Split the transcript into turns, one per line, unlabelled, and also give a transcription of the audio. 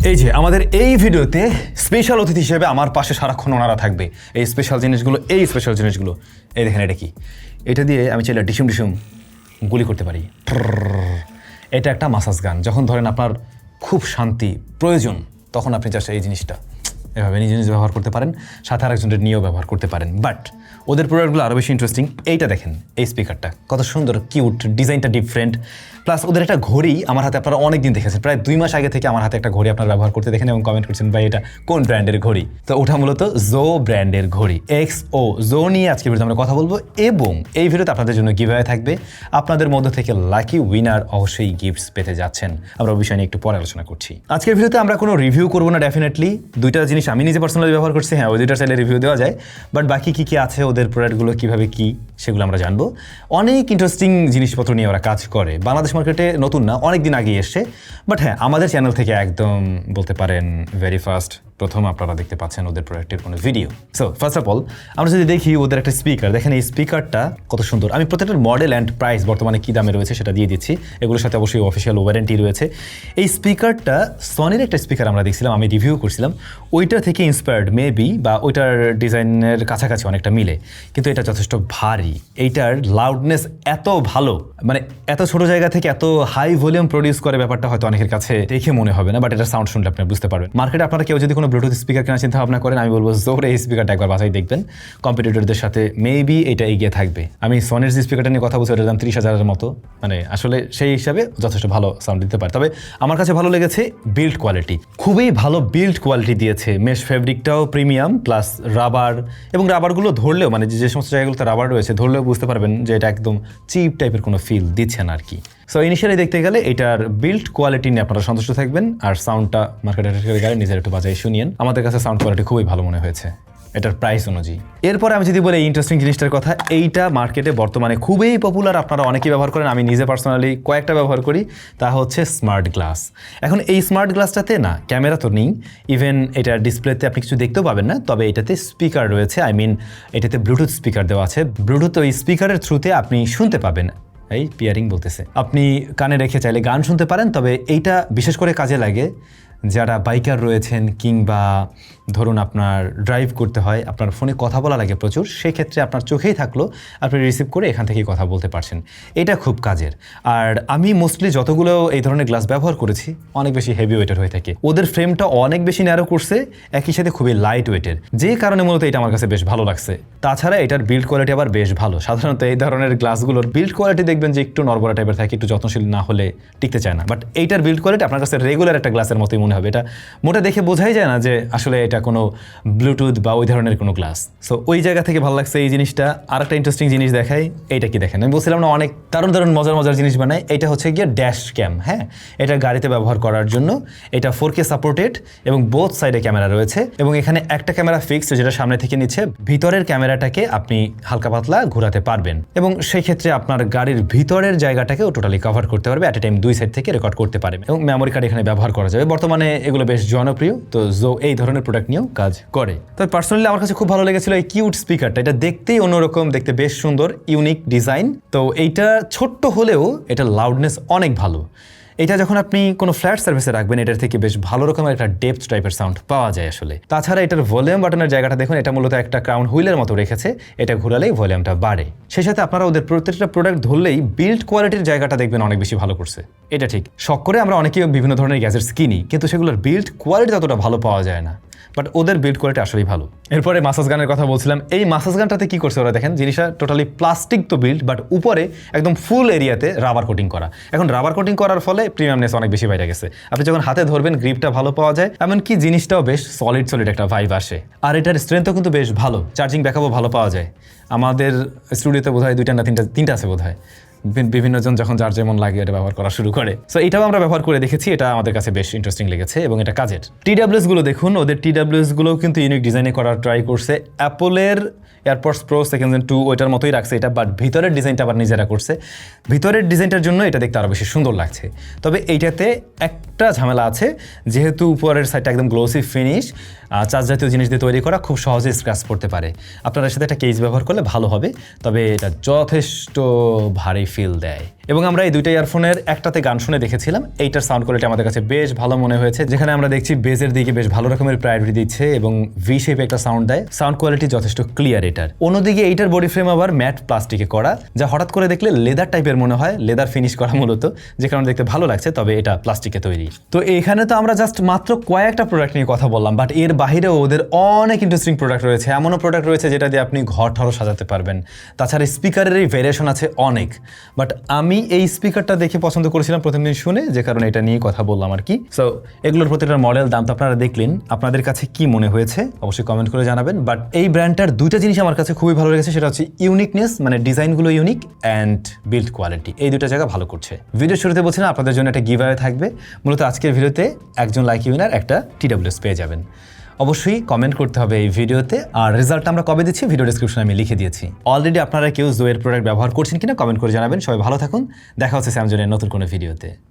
এই যে আমাদের এই ভিডিওতে স্পেশাল অতিথি হিসেবে আমার পাশে সারাক্ষণ ওনারা থাকবে। এই স্পেশাল জিনিসগুলো এই দেখেন, এটা কি? এটা দিয়ে আমি চাইলে ডিসুম গুলি করতে পারি। এটা একটা মাসাজ গান। যখন ধরেন আপনার খুব শান্তি প্রয়োজন, তখন আপনি জাস্ট এই জিনিসটা এভাবে নিজে ব্যবহার করতে পারেন, সাথে আরেকজনের নিয়েও ব্যবহার করতে পারেন। বাট ওদের প্রোডাক্টগুলো আরও বেশি ইন্টারেস্টিং। এইটা দেখেন, এই স্পিকারটা কত সুন্দর, কিউট, ডিজাইনটা ডিফারেন্ট। প্লাস ওদের একটা ঘড়ি আমার হাতে আপনারা অনেক দিন দেখেছেন, প্রায় 2 মাস আগে থেকে আমার হাতে একটা ঘড়ি আপনারা ব্যবহার করতে দেখেন এবং কমেন্ট করছেন ভাই এটা কোন ব্র্যান্ডের ঘড়ি। তো ওটা মূলত জো ব্র্যান্ডের ঘড়ি, XO জো নিয়ে আজকে ভিডিওতে আমরা কথা বলবো। এবং এই ভিডিওতে আপনাদের জন্য গিভঅ্যাওয়ে থাকবে। আপনাদের মধ্য থেকে লাকি উইনার অবশ্যই গিফটস পেতে যাচ্ছেন। আমরা ওই বিষয় নিয়ে একটু পরে আলোচনা করছি। আজকের ভিডিওতে আমরা কোনো রিভিউ করবো না, ডেফিনেটলি দুইটা জিনিস আমি নিজে পার্সোনালি ব্যবহার করছি। হ্যাঁ, ওই দুইটার চাইলে রিভিউ দেওয়া যায়, বাট বাকি কী আছে ওদের প্রোডাক্টগুলো কীভাবে কী সেগুলো আমরা জানবো। অনেক ইন্টারেস্টিং জিনিসপত্র নিয়ে ওরা কাজ করে, বাংলাদেশ মার্কেটে নতুন না, অনেক দিন আগে এসছে। বাট হ্যাঁ, আমাদের চ্যানেল থেকে একদম বলতে পারেন ভেরি ফার্স্ট প্রথম আপনারা দেখতে পাচ্ছেন ওদের প্রোডাক্টের কোনো video. So first of all আমরা যদি দেখি ওদের একটা স্পিকার, দেখেন এই স্পিকারটা কত সুন্দর। আমি প্রত্যেকটার মডেল অ্যান্ড প্রাইস বর্তমানে কী দামে রয়েছে সেটা দিয়ে দিচ্ছি। এগুলোর সাথে অবশ্যই অফিসিয়াল ওয়ারেন্টি রয়েছে। এই স্পিকারটা সনির একটা স্পিকার আমরা দেখছিলাম, আমি রিভিউ করছিলাম, ওইটা থেকে ইন্সপায়ার্ড মেবি, বা ওইটার ডিজাইনের কাছাকাছি অনেকটা মিলে, কিন্তু এটা যথেষ্ট ভারী। এইটার লাউডনেস এত ভালো, মানে এত ছোট জায়গা থেকে এত হাই ভলিউম প্রডিউস করে, ব্যাপারটা হয়তো অনেকের কাছে দেখে মনে হবে না, বাট এটা সাউন্ড শুনলে আপনি বুঝতে পারবেন। মার্কেটে আপনারা কেউ যদি কোনো ব্লুটুথ স্পিকার কেনার চিন্তা ভাবনা করেন, আমি বলবো জোরে এই স্পিকারটা একবার বাছাই দেখবেন। কম্পিটিটরদের সাথে মেবি এটা এগিয়ে থাকবে। আমি সনির যে স্পিকারটা নিয়ে কথা বলছি ওটার দাম 30,000-এর মতো, মানে আসলে সেই হিসাবে যথেষ্ট ভালো সাউন্ড দিতে পারে। তবে আমার কাছে ভালো লেগেছে বিল্ড কোয়ালিটি, খুবই ভালো বিল্ড কোয়ালিটি দিয়েছে। মেশ ফেব্রিকটাও প্রিমিয়াম, প্লাস রাবার, এবং রাবারগুলো ধরলেও, মানে যে সমস্ত জায়গাগুলোতে রাবার রয়েছে ধরলেও বুঝতে পারবেন যে এটা একদম চিপ টাইপের কোনো ফিল দিচ্ছে না আর কি। সো ইনিশিয়ালি দেখতে গেলে এটার বিল্ড কোয়ালিটি নিয়ে আপনারা সন্তুষ্ট থাকবেন। আর সাউন্ডটা মার্কেটের গাড়ি নিজের একটু বাজাই শুনিয়েন, আমাদের কাছে সাউন্ড কোয়ালিটি খুবই ভালো মনে হয়েছে এটার প্রাইস অনুযায়ী। এরপরে আমি যদি বলি ইন্টারেস্টিং জিনিসটার কথা, এইটা মার্কেটে বর্তমানে খুবই পপুলার, আপনারা অনেকেই ব্যবহার করেন, আমি নিজে পার্সোনালি কয়েকটা ব্যবহার করি, তা হচ্ছে স্মার্ট গ্লাস। এখন এই স্মার্ট গ্লাসটাতে না ক্যামেরা তো নেই, ইভেন এটার ডিসপ্লেতে আপনি কিছু দেখতেও পাবেন না, তবে এটাতে স্পিকার রয়েছে, এটাতে ব্লুটুথ স্পিকার দেওয়া আছে। ব্লুটুথ ওই স্পিকারের থ্রুতে আপনি শুনতে পাবেন, এই পিয়ারিং বলতেছে, আপনি কানে রেখে চাইলে গান শুনতে পারেন। তবে এইটা বিশেষ করে কাজে লাগে যারা বাইকার রয়েছেন, কিংবা ধরুন আপনার ড্রাইভ করতে হয়, আপনার ফোনে কথা বলা লাগে প্রচুর, সেক্ষেত্রে আপনার চোখেই থাকলো, আপনি রিসিভ করে এখান থেকেই কথা বলতে পারছেন। এটা খুব কাজের। আর আমি মোস্টলি যতগুলো এই ধরনের গ্লাস ব্যবহার করেছি অনেক বেশি হেভি ওয়েটের হয়ে থাকে। ওদের ফ্রেমটা অনেক বেশি ন্যারো করছে, একই সাথে খুবই লাইট ওয়েটের, যে কারণে মূলত এটা আমার কাছে বেশ ভালো লাগছে। তাছাড়া এটার বিল্ড কোয়ালিটি আবার বেশ ভালো। সাধারণত এই ধরনের গ্লাসগুলোর বিল্ড কোয়ালিটি দেখবেন যে একটু নড়বড়া টাইপের থাকে, একটু যত্নশীল না হলে টিকতে চায় না। বাট এইটার বিল্ড কোয়ালিটি আপনার কাছে রেগুলার একটা গ্লাসের মতোই মনে হবে। এটা মোটা দেখে বোঝাই যায় না যে আসলে এটা কোনো ব্লুটুথ বা ওই ধরনের কোনো গ্লাস। সো ওই জায়গা থেকে ভালো লাগছে এই জিনিসটা। আর একটা ইন্টারেস্টিং জিনিস দেখাই, এইটা কি দেখেন, আমি বলছিলাম না অনেক দারুণ মজার জিনিস বানায়। এটা হচ্ছে গিয়ে ড্যাশ ক্যাম। হ্যাঁ, এটা গাড়িতে ব্যবহার করার জন্য। এটা 4K সাপোর্টেড এবং বোথ সাইডে ক্যামেরা রয়েছে, এবং এখানে একটা ক্যামেরা ফিক্সড যেটা সামনে থেকে নিচ্ছে, ভিতরের ক্যামেরাটাকে আপনি হালকা পাতলা ঘোরাতে পারবেন, এবং সেই ক্ষেত্রে আপনার গাড়ির ভিতরের জায়গাটাকেও টোটালি কভার করতে পারবে, অ্যাট এ টাইম 2 সাইড থেকে রেকর্ড করতে পারবে, এবং মেমোরি কার্ড এখানে ব্যবহার করা যাবে। বর্তমানে এগুলো বেশ জনপ্রিয়, তো জো এই ধরনের প্রোডাক্ট নিয়েও কাজ করে। তবে পার্সোনালি আমার কাছে খুব ভালো লেগেছিল এই কিউট স্পিকারটা। এটা দেখতেই অন্যরকম, দেখতে বেশ সুন্দর, ইউনিক ডিজাইন। তো এইটা ছোট্ট হলেও এটা লাউডনেস অনেক ভালো। এটা যখন আপনি কোনো ফ্ল্যাট সার্ভিসে রাখবেন, এটার থেকে বেশ ভালো রকমের একটা ডেপথ টাইপের সাউন্ড পাওয়া যায় আসলে। তাছাড়া এটার ভলিউম বাটনের জায়গাটা দেখুন, এটা মূলত একটা ক্রাউন হুইলের মতো রেখেছে, এটা ঘোরালেই ভলিউমটা বাড়ে। সেই সাথে আপনারা ওদের প্রত্যেকটা প্রোডাক্ট ধরলেই বিল্ড কোয়ালিটির জায়গাটা দেখবেন অনেক বেশি ভালো করছে। এটা ঠিক, শখ করে আমরা অনেকেই বিভিন্ন ধরনের গ্যাজেটস কিনি, কিন্তু সেগুলোর বিল্ড কোয়ালিটি ততটা ভালো পাওয়া যায় না, বাট ওদের বিল্ড কোয়ালিটি আসলেই ভালো। এরপরে মাসাজ গানের কথা বলছিলাম, এই মাসাজ গানটাতে কি করছে ওরা দেখেন, জিনিসটা টোটালি প্লাস্টিক তো বিল্ড, বাট উপরে একদম ফুল এরিয়াতে রাবার কোটিং করা। এখন রাবার কোটিং করার ফলে প্রিমিয়ামনেস অনেক বেশি বাইরে গেছে। আপনি যখন হাতে ধরবেন গ্রিপটা ভালো পাওয়া যায়, এমনকি জিনিসটাও বেশ সলিড একটা ভাইব আসে। আর এটার স্ট্রেংথও কিন্তু বেশ ভালো, চার্জিং ব্যাকআপও ভালো পাওয়া যায়। আমাদের স্টুডিওতে বোধহয় 2টা না 3টা আছে বোধহয়। বিভিন্ন জন যখন যার যেমন লাগে এটা ব্যবহার করা শুরু করে। সো এটাও আমরা ব্যবহার করে দেখেছি, এটা আমাদের কাছে বেশ ইন্টারেস্টিং লেগেছে এবং এটা কাজের। TWS গুলো দেখুন, ওদের TWS গুলোও কিন্তু ইউনিক ডিজাইনে করার ট্রাই করছে। অ্যাপলের এয়ারপডস প্রো 2nd Gen 2 ওইটার মতোই রাখছে এটা, বাট ভিতরের ডিজাইনটা আবার নিজেরা করছে। ভিতরের ডিজাইনটার জন্য এটা দেখতে আরও বেশি সুন্দর লাগছে। তবে এইটাতে একটা ঝামেলা আছে, যেহেতু উপরের সাইডটা একদম গ্লোসি ফিনিশ, চার্জ জাতীয় জিনিস দিয়ে তৈরি করা, খুব সহজে স্ক্র্যাচ পড়তে পারে। আপনারা সাথে একটা কেস ব্যবহার করলে ভালো হবে, তবে এটা যথেষ্ট ভারী ফিল দেয়। এবং আমরা এই দুইটা ইয়ারফোনের একটাতে গান শুনে দেখেছিলাম, এইটার সাউন্ড কোয়ালিটি আমাদের কাছে বেশ ভালো মনে হয়েছে, যেখানে আমরা দেখছি বেজের দিকে বেশ ভালো রকমের প্রায়োরিটি দিচ্ছে এবং ভি শেপে একটা সাউন্ড দেয়। সাউন্ড কোয়ালিটি যথেষ্ট ক্লিয়ার এটার। অন্যদিকে এইটার বডি ফ্রেম আবার ম্যাট প্লাস্টিকে করা, যা হঠাৎ করে দেখলে লেদার টাইপের মনে হয়, লেদার ফিনিশ করা মূলত, যে কারণে দেখতে ভালো লাগছে, তবে এটা প্লাস্টিকে তৈরি। তো এখানে তো আমরা জাস্ট মাত্র কয়েকটা প্রোডাক্ট নিয়ে কথা বললাম, বাট এর বাইরেও ওদের অনেক ইন্টারেস্টিং প্রোডাক্ট রয়েছে। এমনও প্রোডাক্ট রয়েছে যেটা দিয়ে আপনি ঘর ঠরও সাজাতে পারবেন। তাছাড়া স্পিকারের এই ভেরিয়েশন আছে অনেক, বাট আমি এই স্পিকারটা দেখে পছন্দ করেছিলাম প্রথম দিন শুনে, যে কারণে এটা নিয়ে কথা বললাম আর কি। সো এগুলোর প্রতিটা মডেল দাম তো আপনারা দেখলেন, আপনাদের কাছে কি মনে হয়েছে অবশ্যই কমেন্ট করে জানাবেন। বাট এই ব্র্যান্ডটার দুইটা জিনিস আমার কাছে খুবই ভালো লেগেছে, সেটা হচ্ছে ইউনিকনেস, মানে ডিজাইনগুলো ইউনিক, অ্যান্ড বিল্ড কোয়ালিটি। এই দুটো জায়গা ভালো করছে। ভিডিও শুরুতে বলছিলাম আপনাদের জন্য একটা গিভঅ্যাওয়ে থাকবে। মূলত আজকের ভিডিওতে একজন লাকি উইনার একটা TWS পেয়ে যাবেন। অবশ্যই কমেন্ট করতে হবে এই ভিডিওতে, আর রেজাল্টটা আমরা কবে দিচ্ছি ভিডিও ডেসক্রিপশনে আমি লিখে দিয়েছি। অলরেডি আপনারা কেউ জোয়ের প্রোডাক্ট ব্যবহার করছেন কিনা কমেন্ট করে জানাবেন। সবাই ভালো থাকুন, দেখা হচ্ছে স্যামজনের নতুন কোনো ভিডিওতে।